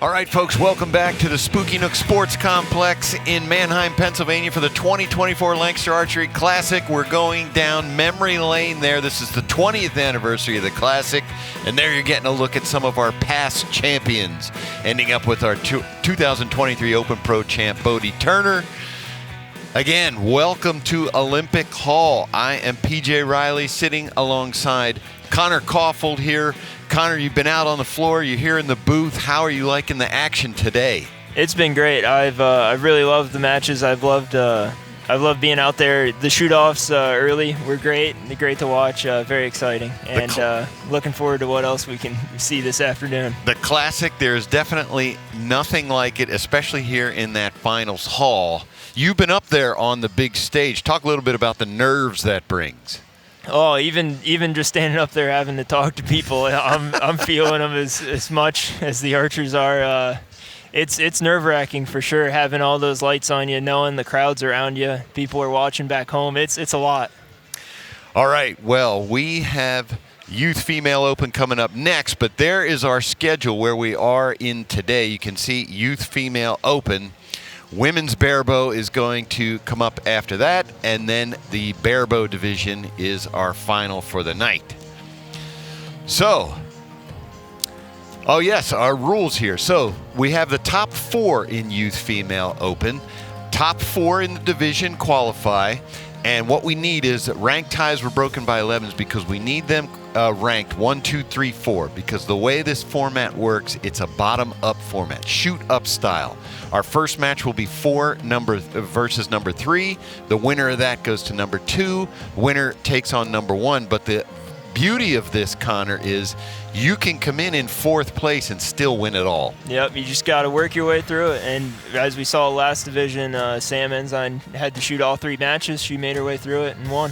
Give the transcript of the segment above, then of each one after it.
All right, folks, welcome back to the Spooky Nook Sports Complex in Manheim, Pennsylvania for the 2024 Lancaster Archery Classic. We're going down memory lane there. This is the 20th anniversary of the Classic, and there you're getting a look at some of our past champions, ending up with our 2023 Open Pro champ, Bodie Turner. Again, welcome to Olympic Hall. I am PJ Riley, sitting alongside Connor Caulfield here. Connor, you've been out on the floor. You're here in the booth. How are you liking the action today? It's been great. I've really loved the matches. I've loved being out there. The shoot-offs early were great. They're great to watch. Very exciting, and looking forward to what else we can see this afternoon. The Classic, there's definitely nothing like it, especially here in that finals hall. You've been up there on the big stage. Talk a little bit about the nerves that brings. Oh, even just standing up there having to talk to people, I'm feeling them as much as the archers are. It's nerve-wracking for sure, having all those lights on you, knowing the crowd's around you, people are watching back home. It's a lot. All right, well, we have Youth Female Open coming up next, but there is our schedule where we are in today. You can see Youth Female Open. Women's barebow is going to come up after that, and then the barebow division is our final for the night. So, oh yes, our rules here. So we have the top 4 in Youth Female Open. Top 4 in the division qualify, and what we need is rank ties were broken by 11s because we need them ranked 1, 2, 3, 4, because the way this format works, it's a bottom-up format, shoot-up style. Our first match will be 4 versus number 3. The winner of that goes to number 2. Winner takes on number 1. But the beauty of this, Connor, is you can come in 4th place and still win it all. Yep, you just got to work your way through it. And as we saw last division, Sam Ensign had to shoot all 3 matches. She made her way through it and won.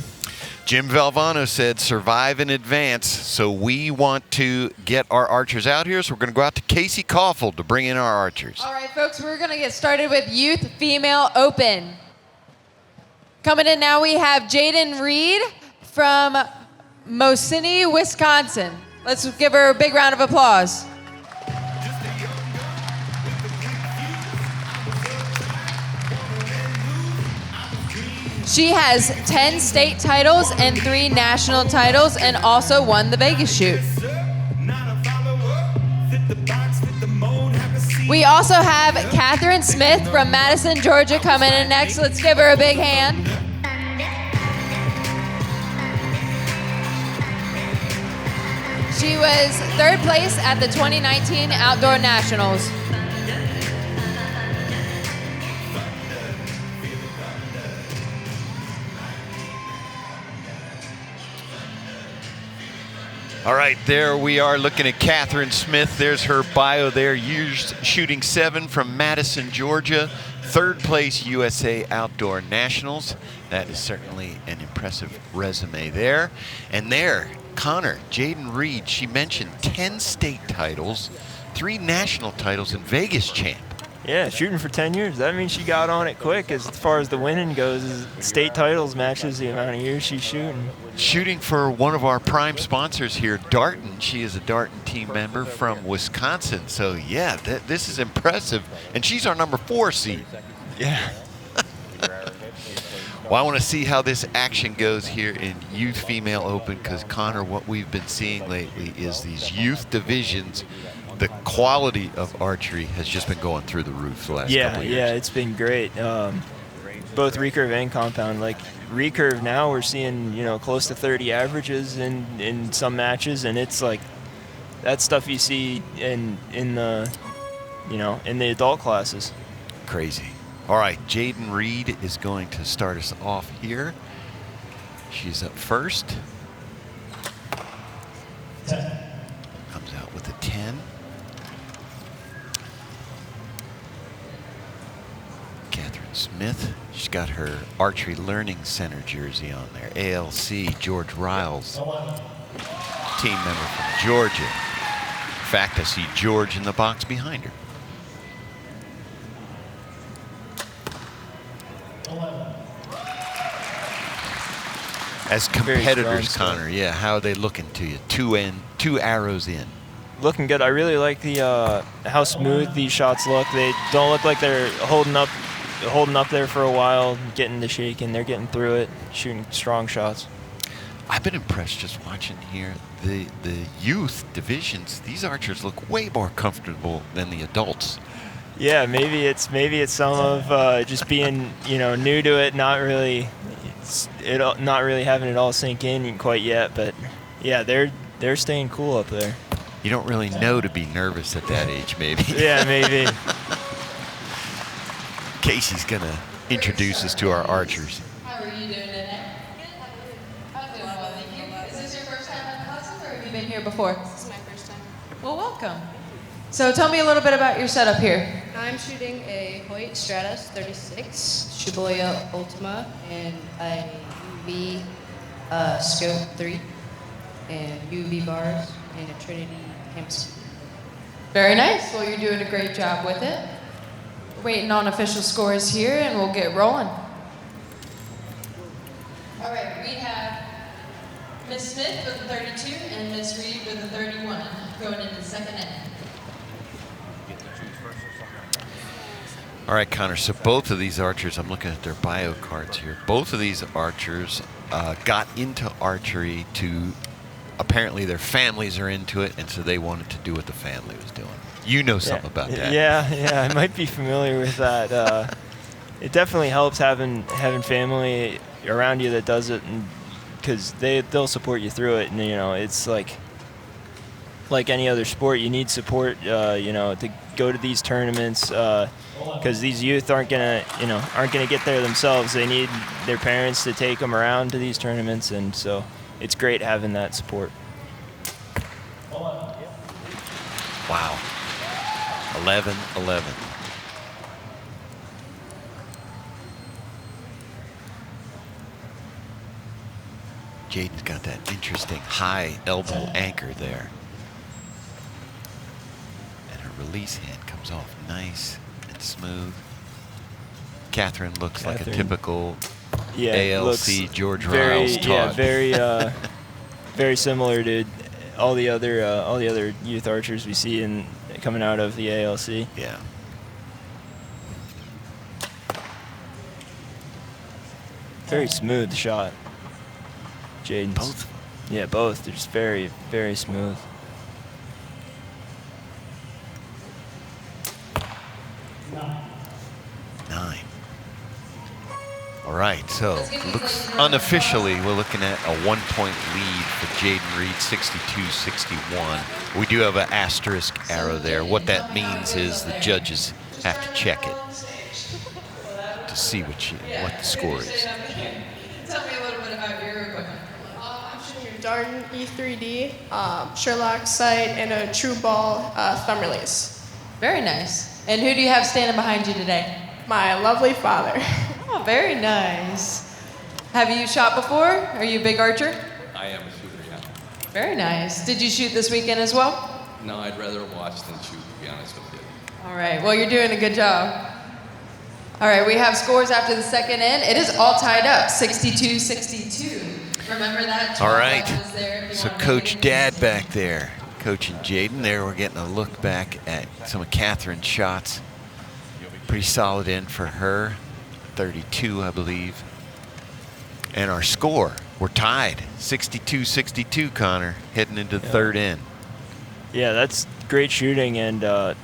Jim Valvano said survive in advance, so we want to get our archers out here, so we're going to go out to Casey Caulfield to bring in our archers. All right, folks, we're going to get started with Youth Female Open. Coming in now, we have Jadan Reed from Mosini, Wisconsin. Let's give her a big round of applause. She has 10 state titles and 3 national titles, and also won the Vegas shoot. We also have Catherine Smith from Madison, Georgia, coming in next. Let's give her a big hand. She was 3rd place at the 2019 Outdoor Nationals. All right, there we are looking at Catherine Smith. There's her bio there. Shooting 7 from Madison, Georgia. 3rd place USA Outdoor Nationals. That is certainly an impressive resume there. And there, Connor, Jadan Reed, she mentioned 10 state titles, 3 national titles, and Vegas champ. Yeah, shooting for 10 years. That means she got on it quick as far as the winning goes. State titles matches the amount of years she's shooting. Shooting for one of our prime sponsors here, Darton. She is a Darton team member from Wisconsin. So, yeah, this is impressive. And she's our number 4 seed. Yeah. Well, I want to see how this action goes here in Youth Female Open because, Connor, what we've been seeing lately is these youth divisions. The quality of archery has just been going through the roof the last couple of years. Yeah, it's been great. Both recurve and compound. Like recurve now, we're seeing close to 30 averages in some matches, and it's like that stuff you see in the in the adult classes. Crazy. All right, Jadan Reed is going to start us off here. She's up first. Comes out with a 10. Catherine Smith, she's got her Archery Learning Center jersey on there. ALC, George Riles, team member from Georgia. In fact, I see George in the box behind her. As competitors, Connor, yeah, how are they looking to you? 2 arrows in. looking good. I really like the how smooth these shots look. They don't look like they're holding up there for a while, getting the shaking. They're getting through it, shooting strong shots. I've been impressed just watching here. The youth divisions, these archers look way more comfortable than the adults. Yeah, maybe it's some of just being new to it, not really having it all sink in quite yet. But yeah, they're staying cool up there. You don't really know to be nervous at that age, maybe. Yeah, maybe. Casey's gonna introduce us to our archers. How are you doing today? I'm doing well, thank you. Is this your first time at classes, or have you been here before? This is my first time. Well, welcome. So tell me a little bit about your setup here. I'm shooting a Hoyt Stratus 36, Shibuya Ultima, and a UV Scope 3, and UV bars, and a Trinity hamster. Very nice. Well, you're doing a great job with it. Waiting on official scores here, and we'll get rolling. All right, we have Miss Smith with the 32 and Miss Reed with the 31 going into the second inning. All right, Connor, so both of these archers, I'm looking at their bio cards here. Both of these archers got into archery to, apparently their families are into it, and so they wanted to do what the family was doing. You know something about that. Yeah, I might be familiar with that. It definitely helps having family around you that does it, because they'll support you through it. And it's like any other sport, you need support. To go to these tournaments, because these youth aren't gonna get there themselves. They need their parents to take them around to these tournaments, and so it's great having that support. Wow. 11-11. Jaden's got that interesting high elbow anchor there. And her release hand comes off nice and smooth. Catherine looks like a typical ALC George Riles taught. Yeah, very similar to all the other youth archers we see coming out of the ALC. Yeah. Very smooth shot. Jaden's. Both? Yeah, both. They're just very, very smooth. Nine. All right, so looks unofficially we're looking at a 1-point lead for Jadan Reed, 62-61. We do have an asterisk arrow there. What that means is the judges have to check it to see what the score is. Tell me a little bit about your equipment. I'm shooting a Jadan E3D, Sherlock sight, and a true ball thumb release. Very nice. And who do you have standing behind you today? My lovely father. Oh, very nice. Have you shot before? Are you a big archer? I am a shooter, yeah. Very nice. Did you shoot this weekend as well? No, I'd rather watch than shoot, to be honest with you. All right. Well, you're doing a good job. All right. We have scores after the second in. It is all tied up, 62-62. Remember that? All right. So Coach Dad back there, coaching Jadan. There we're getting a look back at some of Catherine's shots. Pretty solid in for her, 32, I believe. And our score, we're tied, 62-62, Connor, heading into the third in. Yeah, that's great shooting and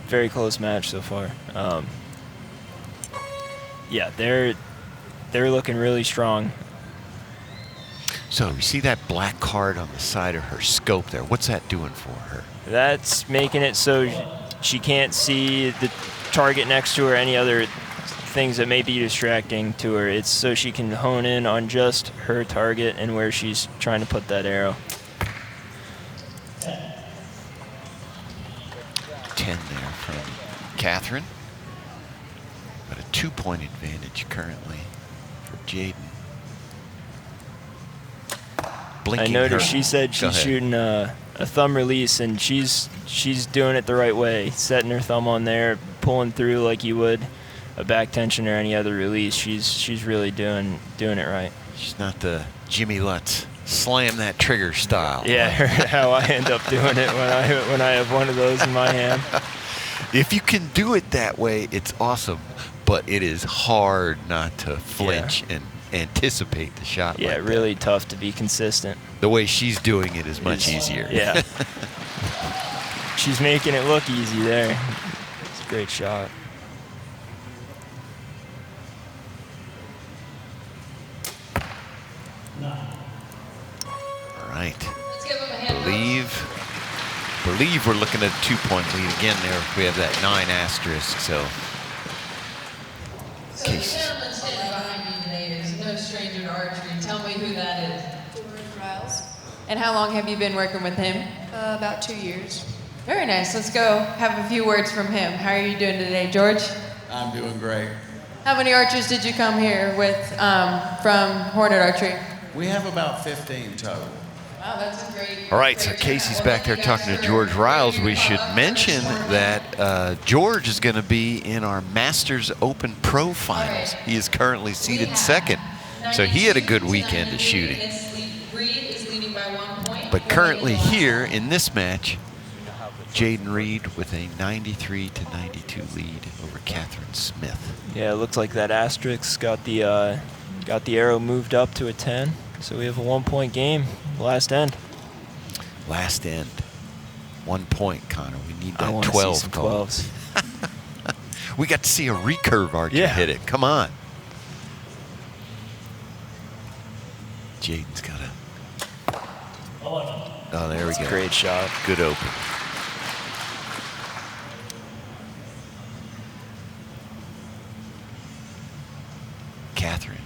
very close match so far. Yeah, they're looking really strong. So you see that black card on the side of her scope there. What's that doing for her? That's making it so she can't see the target next to her, any other things that may be distracting to her. It's so she can hone in on just her target and where she's trying to put that arrow. 10 there from Catherine. But a 2-point advantage currently for Jadan. I noticed she said she's shooting a thumb release, and she's doing it the right way, setting her thumb on there, pulling through like you would a back tension or any other release. She's really doing it right. She's not the Jimmy Lutz slam that trigger style. Yeah, how I end up doing it when I have one of those in my hand. If you can do it that way, it's awesome. But it is hard not to flinch and anticipate the shot. Yeah, like that. really tough to be consistent. The way she's doing it is much easier. Yeah. She's making it look easy there. It's a great shot. All right. Let's give him a hand. Believe we're looking at a 2-point lead again there. We have that 9 asterisk, so. So the gentleman standing behind me today is no stranger to archery. Tell me who that is. George Riles. And how long have you been working with him? About 2 years. Very nice. Let's go have a few words from him. How are you doing today, George? I'm doing great. How many archers did you come here with from Hornet Archery? We have about 15 total. Wow, that's a great. All right, so Casey's back there talking to George Riles. We should mention that George is going to be in our Masters Open Pro Finals. He is currently seated second, so he had a good weekend of shooting. But currently here in this match, Jadan Reed with a 93-92 lead over Catherine Smith. Yeah, it looks like that asterisk got the arrow moved up to a 10. So we have a 1-point game. Last end. Last end. 1 point, Connor. We need I that wanna 12 see some call. 12s. We got to see a recurve archer Yeah. hit it. Come on. Jaden's got a. Oh, there we go. Great shot. Good open. Catherine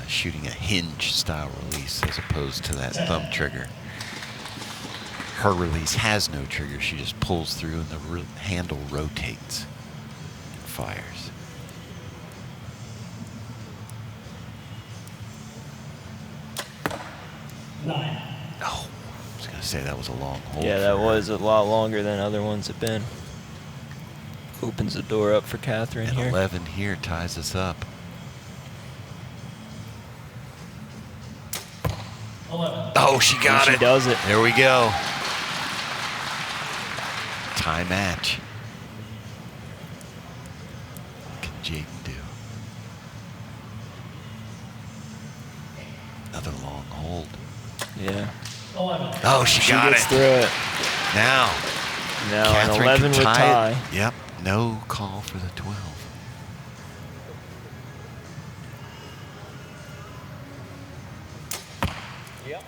shooting a hinge style release as opposed to that thumb trigger. Her release has no trigger. She just pulls through and the handle rotates and fires. Oh, I was going to say that was a long hold. Yeah, that for her. was a lot longer than other ones have been. Opens the door up for Catherine And here. 11 here ties us up. 11. Oh, she got She it. does it. There we go. Tie match. What can Jaden do? Another long hold. Yeah. 11. Oh, she got gets it. through it. Now, Now an Catherine 11 can with tie tie. it. Yep, no call for the 12. Yep.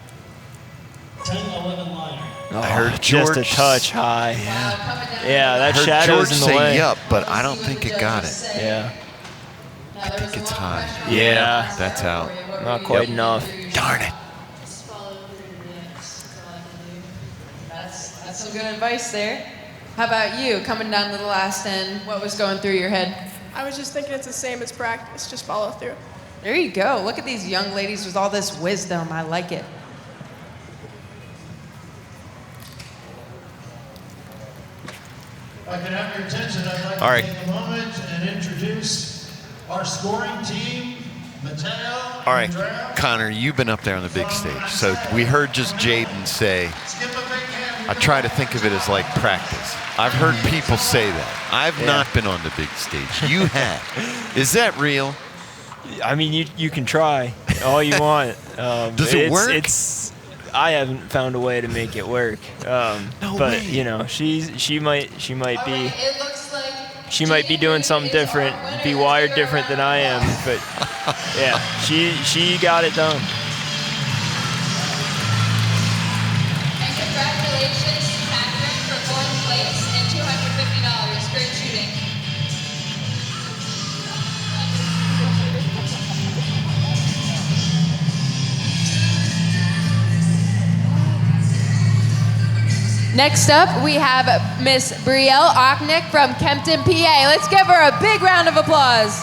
10-11 liner. I heard just a George- touch high. Yeah. Yeah, that I heard shadow's George in the say way. yup, but I don't think it got it. Yeah. I think it's high. Yeah. That's out. Not quite Yep. enough. Darn it. Just follow through the next. That's all I can do. That's some good advice there. How about you, coming down to the last end? What was going through your head? I was just thinking it's the same as practice, just follow through. There you go. Look at these young ladies with all this wisdom. I like it. If I can have your attention, I'd like All to right. take a moment and introduce our scoring team, Mateo. All right, Brielle. Connor, you've been up there on the big stage. So we heard just Jaden say, Skip a big hand. I try to think of it as like practice. I've heard people say that. I've not been on the big stage. You have. Is that real? I mean, you can try all you want. Does it work? I haven't found a way to make it work. No but way. you know, she might be It looks like she might be doing something different, be wired different than I am. But yeah, she got it done. And congratulations, Catherine, for fourth place and $250. Great shooting. Next up, we have Miss Brielle Ochnich from Kempton, PA. Let's give her a big round of applause.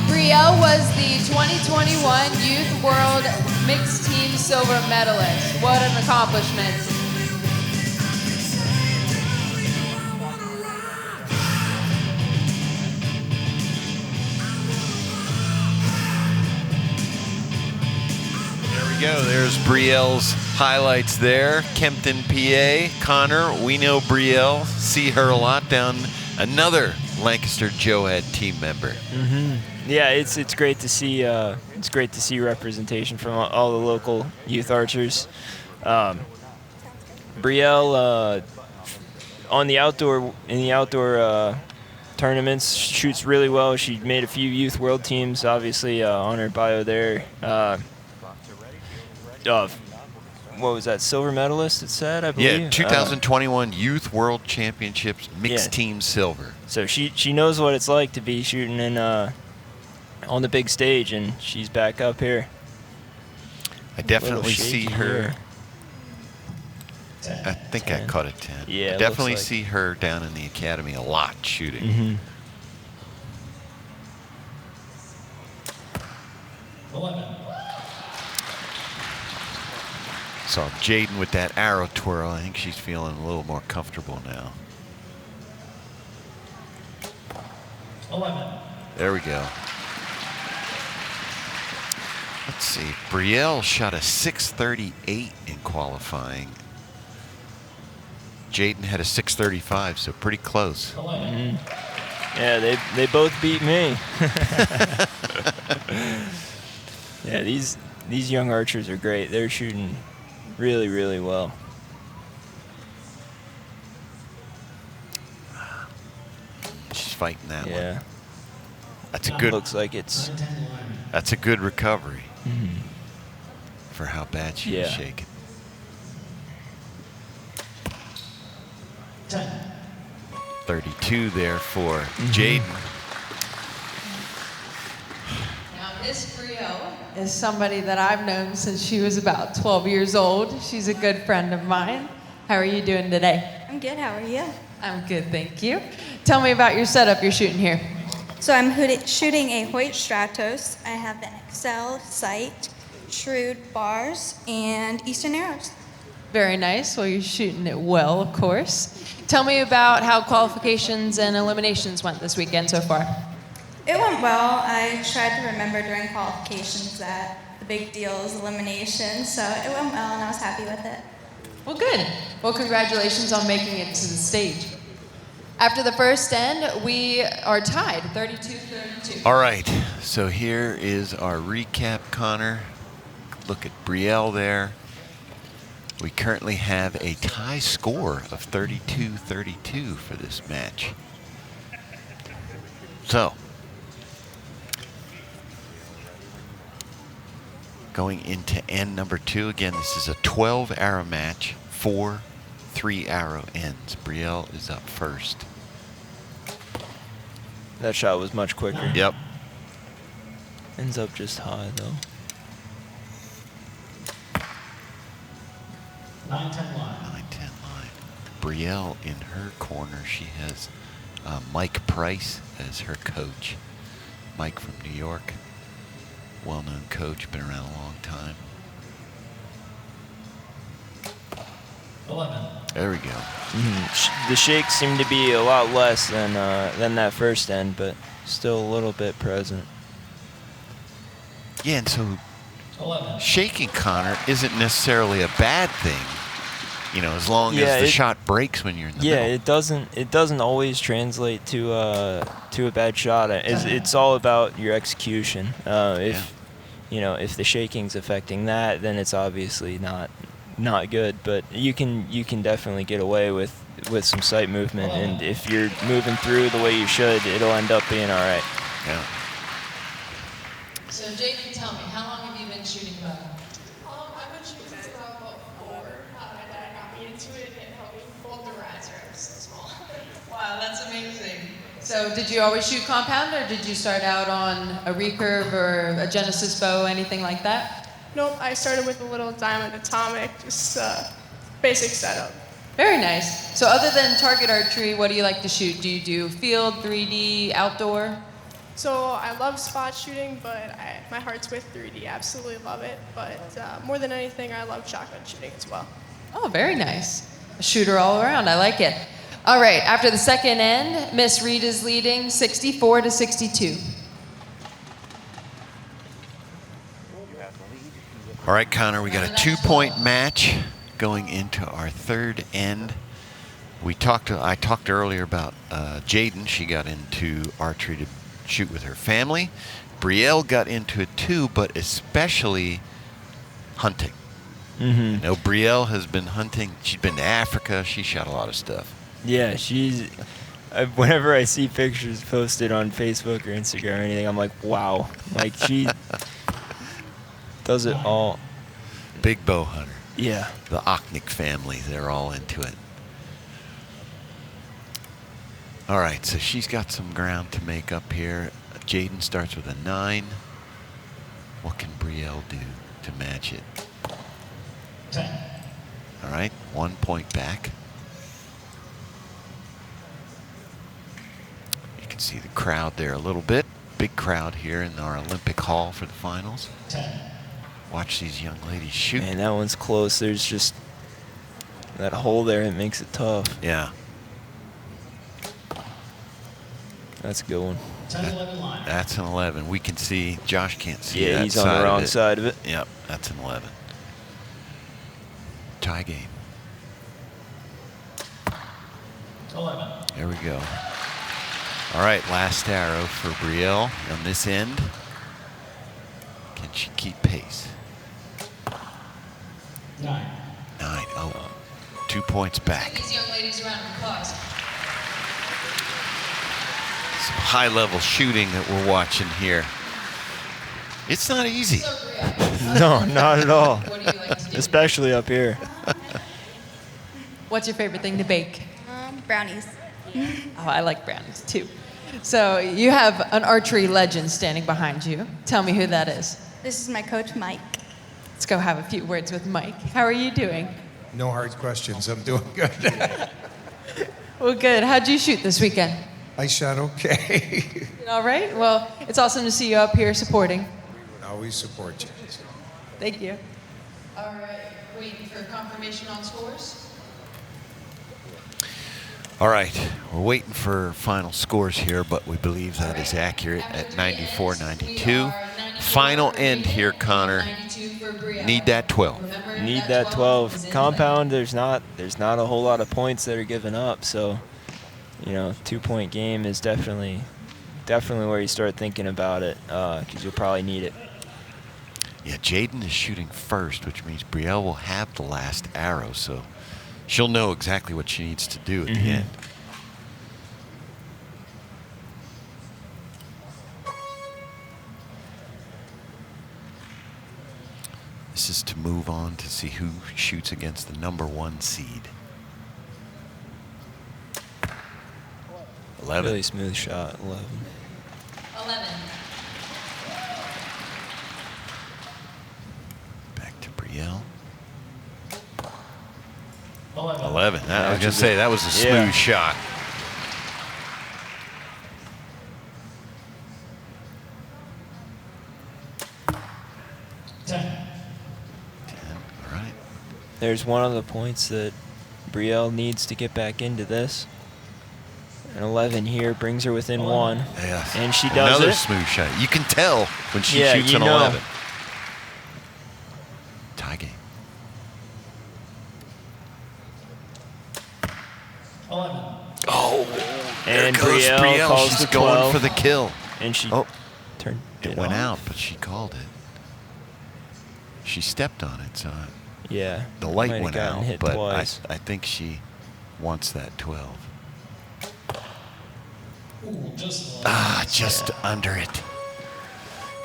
Brielle was the 2021 Youth World Mixed Team Silver Medalist. What an accomplishment. go. There's Brielle's highlights there. Kempton, PA. Connor, we know Brielle. See her a lot down. Another Lancaster Joad team member. Yeah, it's great to see. It's great to see representation from all the local youth archers. Brielle in the outdoor tournaments shoots really well. She made a few youth world teams. Obviously, on her bio there. What was that? Silver medalist, it said, I believe. Yeah, 2021 Youth World Championships mixed team silver. So she knows what it's like to be shooting in on the big stage, and she's back up here. I definitely see her. Here. I think 10. I caught a 10. Yeah, I definitely see her down in the academy a lot shooting. 11. Saw Jadan with that arrow twirl. I think she's feeling a little more comfortable now. 11. There we go. Let's see. Brielle shot a 638 in qualifying. Jadan had a 635, so pretty close. Yeah, they both beat me. Yeah, these young archers are great. They're shooting really, really well. She's fighting that one. Yeah. That's a good. Looks like it's. That's a good recovery for how bad she was shaking. 10. 32 there for Jadan. Now, Miss Brielle is somebody that I've known since she was about 12 years old. She's a good friend of mine. How are you doing today? I'm good. How are you? I'm good, thank you. Tell me about your setup you're shooting here. So I'm shooting a Hoyt Stratos. I have an Excel sight, Shrewd bars, and Eastern arrows. Very nice. Well, you're shooting it well, of course. Tell me about how qualifications and eliminations went this weekend so far. It went well. I tried to remember during qualifications that the big deal is elimination, so it went well, and I was happy with it. Well, good. Well, congratulations on making it to the stage. After the first end, we are tied, 32-32. All right, so here is our recap, Connor. Look at Brielle there. We currently have a tie score of 32-32 for this match. So, going into end number 2, again, this is a 12-arrow match, 4 3-arrow ends. Brielle is up first. That shot was much quicker. Yep. Ends up just high, though. 9-10 line. 9-10 line. Brielle in her corner, she has Mike Price as her coach. Mike from New York. Well-known coach, been around a long time. 11. There we go. The shakes seem to be a lot less than that first end, but still a little bit present. Yeah, and so 11. shaking, Connor, isn't necessarily a bad thing, you know, as long as the shot breaks when you're in the middle. It doesn't always translate to a bad shot. It's all about your execution. You know, if the shaking's affecting that, then it's obviously not good. But you can definitely get away with some sight movement, and if you're moving through the way you should, it'll end up being all right. Yeah. So, Jaden, tell me, how long have you been shooting bow? I've been shooting since about 4. My dad got me into it and helped me fold the riser. I was so small. Wow, that's amazing. So, did you always shoot compound, or did you start out on a recurve or a Genesis bow, anything like that? Nope, I started with a little diamond atomic, just basic setup. Very nice. So, other than target archery, what do you like to shoot? Do you do field, 3D, outdoor? So I love spot shooting, but my heart's with 3D. Absolutely love it. But more than anything, I love shotgun shooting as well. Oh, very nice. A shooter all around. I like it. All right, after the second end, Miss Reed is leading 64-62. All right, Connor, we got a 2-point match going into our third end. I talked earlier about Jadan. She got into archery to shoot with her family. Brielle got into it too, but especially hunting. I know Brielle has been hunting. She's been to Africa. She shot a lot of stuff. Yeah, whenever I see pictures posted on Facebook or Instagram or anything, I'm like, wow. Like, she does it all. Big bow hunter. Yeah. The Ochnich family, they're all into it. All right, so she's got some ground to make up here. Jadan starts with a 9. What can Brielle do to match it? 10. All right, 1 point back. You can see the crowd there a little bit. Big crowd here in our Olympic Hall for the finals. 10. Watch these young ladies shoot. Man, that one's close. There's just that hole there. It makes it tough. Yeah. That's a good one. 10, 11 line. That's an 11. We can see, Josh can't see Yeah, that he's on the wrong side of it. Yep, that's an 11. Tie game. 11. There we go. All right, last arrow for Brielle on this end. Can she keep pace? 9. 9. Oh, 2 points back. These young ladies around of applause. Some high-level shooting that we're watching here. It's not easy. No, not at all. What do you like to do? Especially up here. What's your favorite thing to bake? Brownies. Oh, I like brownies too. So you have an archery legend standing behind you. Tell me who that is. This is my coach, Mike. Let's go have a few words with Mike. How are you doing? No hard questions. I'm doing good. Well, good. How'd you shoot this weekend? I shot okay. All right. Well, it's awesome to see you up here supporting. Always support you. Thank you. All right. Waiting for confirmation on scores. All right, we're waiting for final scores here, but we believe that is accurate at 94-92. Final end here, Connor. Need that 12. Need that 12. Compound, there's not a whole lot of points that are given up, so 2-point game is definitely where you start thinking about it, because you'll probably need it. Yeah, Jadan is shooting first, which means Brielle will have the last arrow, so she'll know exactly what she needs to do at the end. This is to move on to see who shoots against the #1 seed. 11. Really smooth shot, 11. 11. Back to Brielle. 11. I was going to say, that was a smooth shot. All right. There's one of the points that Brielle needs to get back into this. An 11 here brings her within 1. Yes. And she does Another it. smooth shot. You can tell when she shoots an 11. Tie game. 11. Oh, And there goes Brielle calls She's the going 12. for the kill. And she turned It went out, but she called it. She stepped on it, so yeah, the light might have went gotten out, hit but twice. I think she wants that 12. Ooh, Just under it.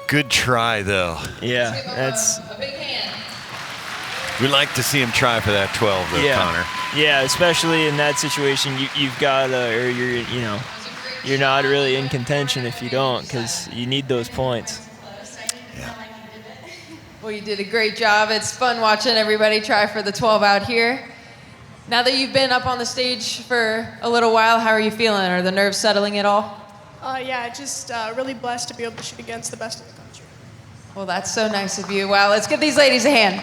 Good try, though. Yeah, that's. A big hand. We like to see him try for that 12, though, Connor. Yeah, especially in that situation, you've got or you're not really in contention if you don't, because you need those points. Yeah. Well, you did a great job. It's fun watching everybody try for the 12 out here. Now that you've been up on the stage for a little while, how are you feeling? Are the nerves settling at all? Yeah, just really blessed to be able to shoot against the best in the country. Well, that's so nice of you. Wow, let's give these ladies a hand.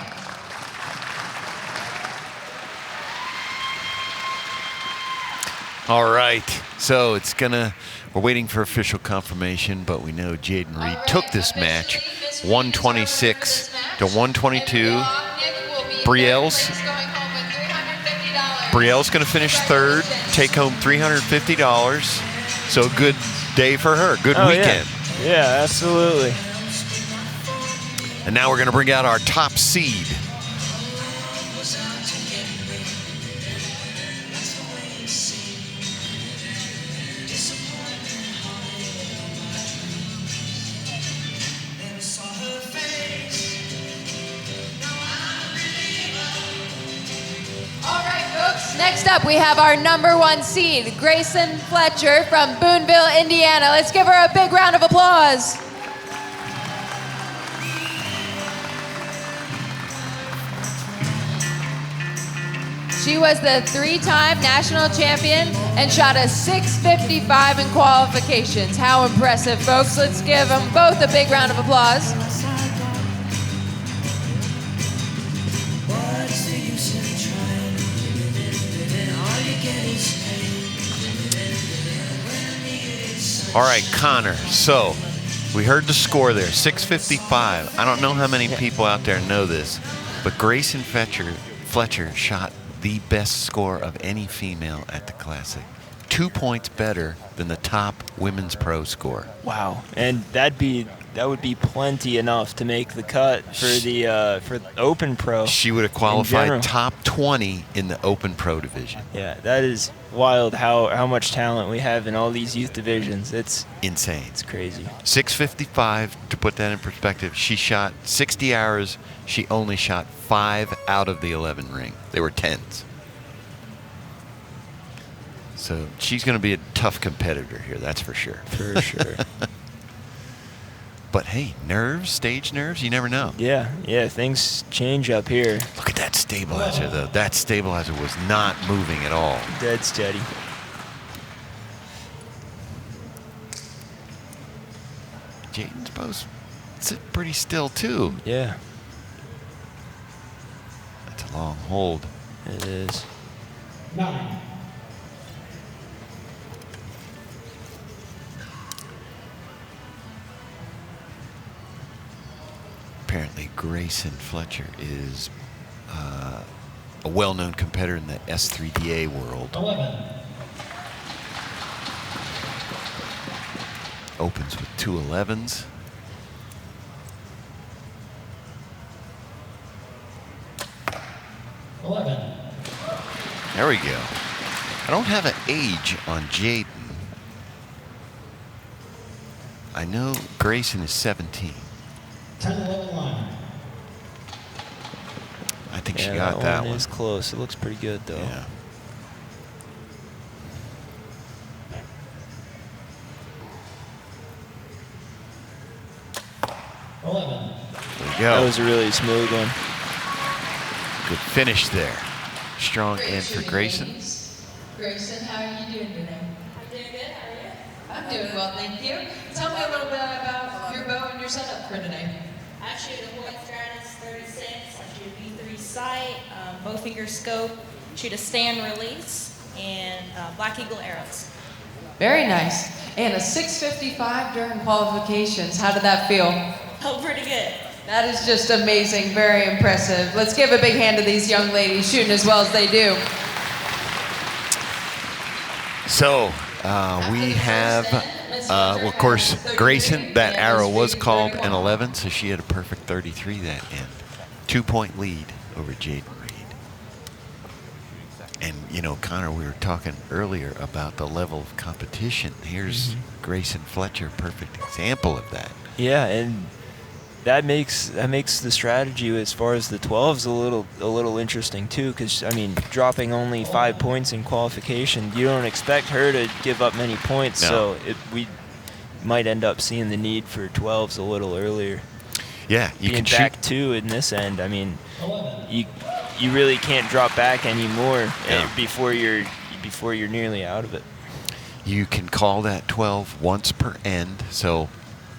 All right, so we're waiting for official confirmation, but we know Jadan Reed took this match 126 to 122. Brielle's going to finish third, take home $350. So good day for her, good weekend. Yeah, absolutely. And now we're going to bring out our top seed. Next up, we have our number 1 seed, Gracen Fletcher from Boonville, Indiana. Let's give her a big round of applause. She was the 3-time national champion and shot a 655 in qualifications. How impressive, folks. Let's give them both a big round of applause. All right, Connor, so we heard the score there, 655. I don't know how many people out there know this, but Gracen Fletcher shot the best score of any female at the Classic. 2 points better than the top women's pro score. Wow, and that would be plenty enough to make the cut for the Open Pro. She would have qualified top 20 in the Open Pro division. Yeah, that is wild how much talent we have in all these youth divisions. It's insane. It's crazy. 655, to put that in perspective, she shot 60 arrows. She only shot 5 out of the 11 ring. They were 10s. So she's going to be a tough competitor here, that's for sure. For sure. But hey, nerves, stage nerves, you never know. Yeah, things change up here. Look at that stabilizer, though. That stabilizer was not moving at all. Dead steady. Jaden's both sit pretty still, too. Yeah. That's a long hold. It is. 9. Apparently, Gracen Fletcher is a well-known competitor in the S3DA world. 11. Opens with 2 11s. There we go. I don't have an age on Jadan. I know Gracen is 17. 10-11 line. I think she got that one. It is close. It looks pretty good, though. Yeah. There we go. That was a really smooth one. Good finish there. Strong end for Gracen. Gracen, how are you doing today? I'm doing good. How are you? I'm doing well, thank you. Tell me a little bit about your bow and your setup for today. I shoot a Hoyt Stratus 36. I shoot a V3 sight, bow finger scope, shoot a stand release, and Black Eagle arrows. Very nice. And a 655 during qualifications. How did that feel? Oh, pretty good. That is just amazing. Very impressive. Let's give a big hand to these young ladies shooting as well as they do. So we have, well, of course, Gracen, that arrow was called an 11, so she had a perfect 33 that end. 2-point lead over Jadan Reed. And, you know, Connor, we were talking earlier about the level of competition. Here's Gracen Fletcher, perfect example of that. Yeah, and that makes the strategy as far as the 12s a little interesting too, because I mean, dropping only 5 points in qualification, you don't expect her to give up many points. No. So we might end up seeing the need for 12s a little earlier. Yeah, you being can back shoot 2 in this end. I mean, you really can't drop back anymore before you're nearly out of it. You can call that 12 once per end, so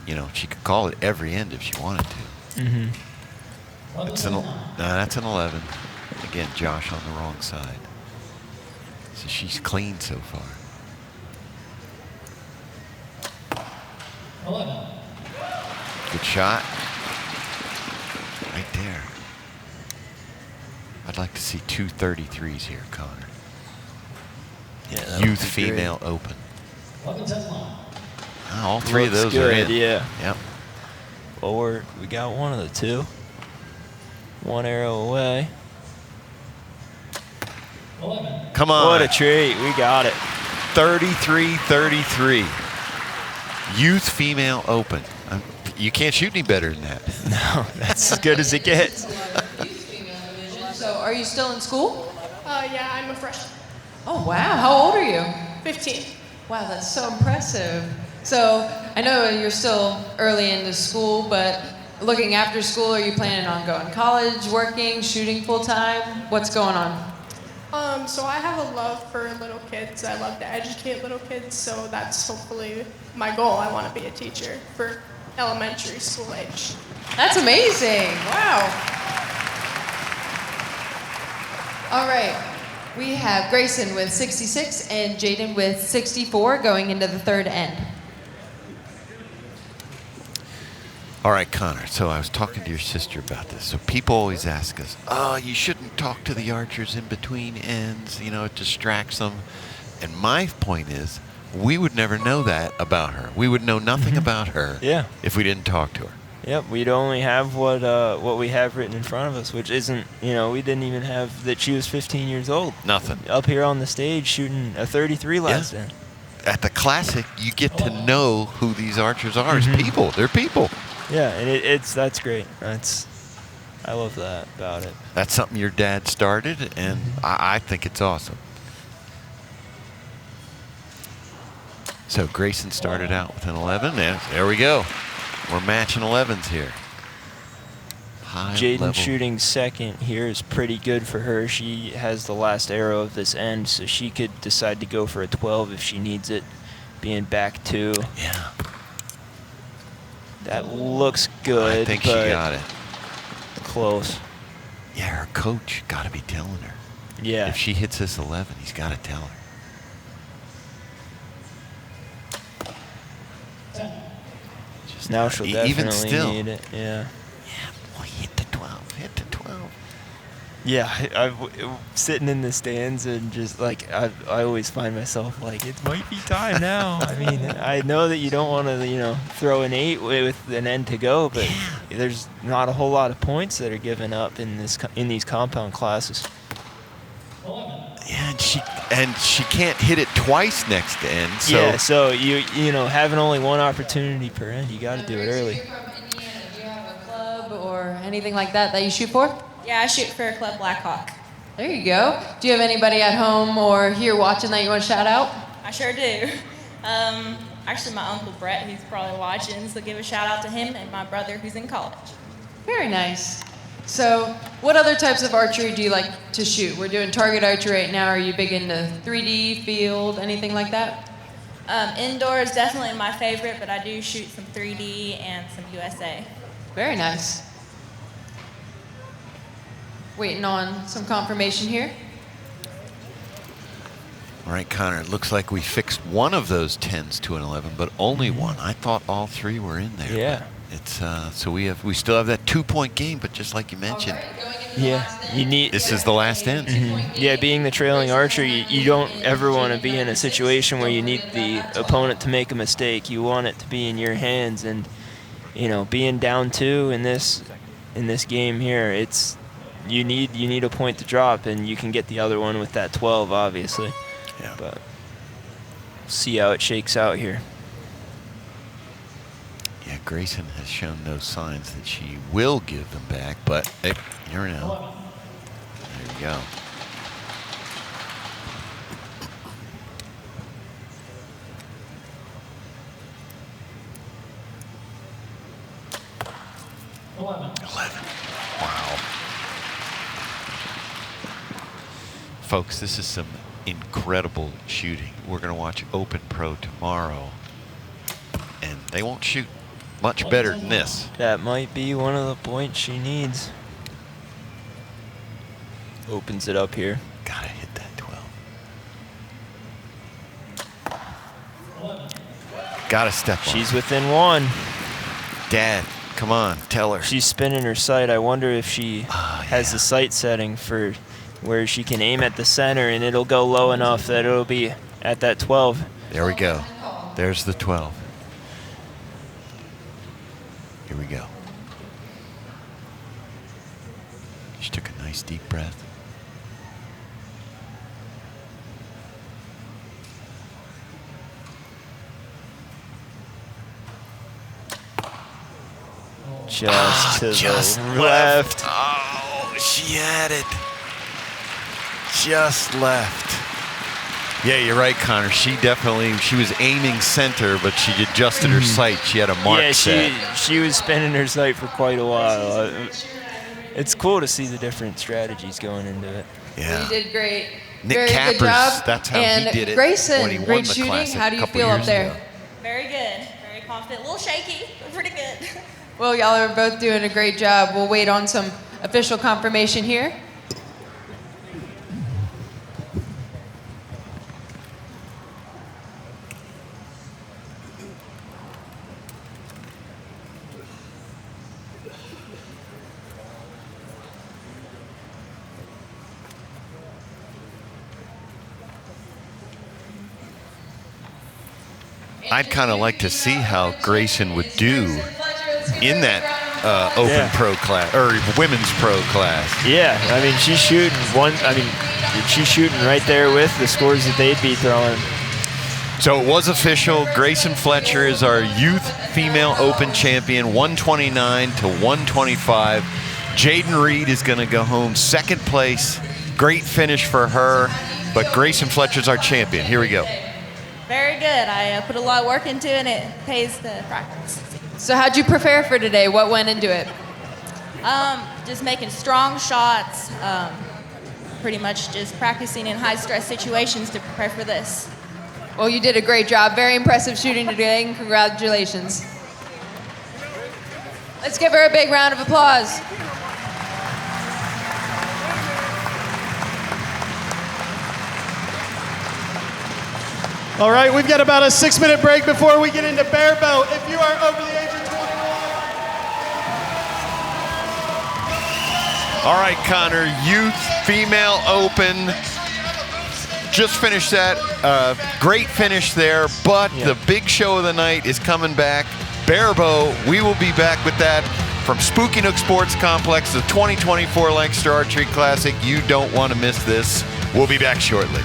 you know she could call it every end if she wanted to. Mm-hmm. That's an 11. Again, Josh on the wrong side. So she's clean so far. 11. Good shot. Right there. I'd like to see 2 33s here, Connor. Yeah, that would Youth be great. Female Open. 11-10 line. All three of Looks those good, are in. yeah. Yep. Well, we got one of the two. One arrow away. 11. Come on. What a treat. We got it. 33-33. Youth Female Open. You can't shoot any better than that. No, that's as good as it gets. So are you still in school? Yeah, I'm a freshman. Oh, wow. How old are you? 15. Wow, that's so impressive. So I know you're still early into school, but looking after school, are you planning on going to college, working, shooting full time? What's going on? So I have a love for little kids. I love to educate little kids, so that's hopefully my goal. I want to be a teacher for elementary school age. That's amazing. Wow. All right. We have Gracen with 66 and Jadan with 64 going into the third end. All right, Connor. So I was talking to your sister about this. So people always ask us, oh, you shouldn't talk to the archers in between ends. You know, it distracts them. And my point is, we would never know that about her. We would know nothing about her if we didn't talk to her. Yep, we'd only have what we have written in front of us, which isn't, we didn't even have that she was 15 years old. Nothing. Up here on the stage shooting a 33 last end. At the Classic, you get to know who these archers are as people. They're people. Yeah, and that's great. I love that about it. That's something your dad started, and I think it's awesome. So Gracen started out with an 11, and there we go. We're matching 11s here. Jadan shooting second here is pretty good for her. She has the last arrow of this end, so she could decide to go for a 12 if she needs it, being back 2. Yeah. That looks good. I think she got it. Close. Yeah, her coach got to be telling her. Yeah. If she hits this 11, he's got to tell her. Now she'll Even definitely still. need it. Yeah. Yeah, boy, hit the 12. Hit the 12. Yeah, I'm sitting in the stands and just like I always find myself like it might be time now. I mean, I know that you don't want to throw an 8 with an end to go, but there's not a whole lot of points that are given up in these compound classes. Yeah, and she can't hit it twice next to end. So Yeah, so you know having only one opportunity per end, you got to do it early. You're from Indiana. Do you have a club or anything like that you shoot for? Yeah, I shoot for Club Blackhawk. There you go. Do you have anybody at home or here watching that you want to shout out? I sure do. Actually, my Uncle Brett, who's probably watching, so give a shout out to him, and my brother, who's in college. Very nice. So what other types of archery do you like to shoot? We're doing target archery right now. Are you big into 3D, field, anything like that? Indoor is definitely my favorite, but I do shoot some 3D and some USA. Very nice. Waiting on some confirmation here. All right, Connor, it looks like we fixed one of those 10s to an 11, but only one. I thought all 3 were in there. Yeah. It's so we still have that 2-point game, but just like you mentioned, You need. this is the last end. Yeah, being the trailing archer, you don't ever want to be in a situation where you need the opponent to make a mistake. You want it to be in your hands, and being down 2 in this game here, you need a point to drop, and you can get the other one with that 12, obviously. Yeah. But see how it shakes out here. Yeah, Gracen has shown no signs that she will give them back, but hey, you're now. There you go. Wow. Folks, this is some incredible shooting. We're going to watch Open Pro tomorrow, and they won't shoot much better than this. That might be one of the points she needs. Opens it up here. Gotta hit that 12. Gotta step on. She's within one. Dad, come on, tell her. She's spinning her sight. I wonder if she has the sight setting for where she can aim at the center and it'll go low enough that it'll be at that 12. There we go. There's the 12. Here we go. She took a nice deep breath. Just to just the left. Oh, she had it. Just left. Yeah, you're right, Connor. She was aiming center, but she adjusted her sight. She had a mark set. Yeah, she was spinning her sight for quite a while. It's cool to see the different strategies going into it. Yeah. You did great. Nick Very Cappers, good job. that's how and he did it Gracen, when he won great the shooting. Classic How do you a couple feel up years there? ago. Very good, very confident. A little shaky, but pretty good. Well, y'all are both doing a great job. We'll wait on some official confirmation here. I'd kind of like to see how Gracen would do in that open pro class or women's pro class. Yeah, I mean she's shooting right there with the scores that they'd be throwing. So it was official. Gracen Fletcher is our youth female open champion, 129 to 125. Jadan Reed is going to go home second place. Great finish for her, but Gracen Fletcher's our champion. Here we go. Very good. I put a lot of work into it, and it pays to practice. So how'd you prepare for today? What went into it? Just making strong shots, pretty much just practicing in high-stress situations to prepare for this. Well, you did a great job. Very impressive shooting today, and congratulations. Let's give her a big round of applause. All right, we've got about a 6-minute break before we get into barebow. If you are over the age of 21. All right, Connor, youth female open. Just finished that. Great finish there, but the big show of the night is coming back. Barebow, we will be back with that from Spooky Nook Sports Complex, the 2024 Lancaster Archery Classic. You don't want to miss this. We'll be back shortly.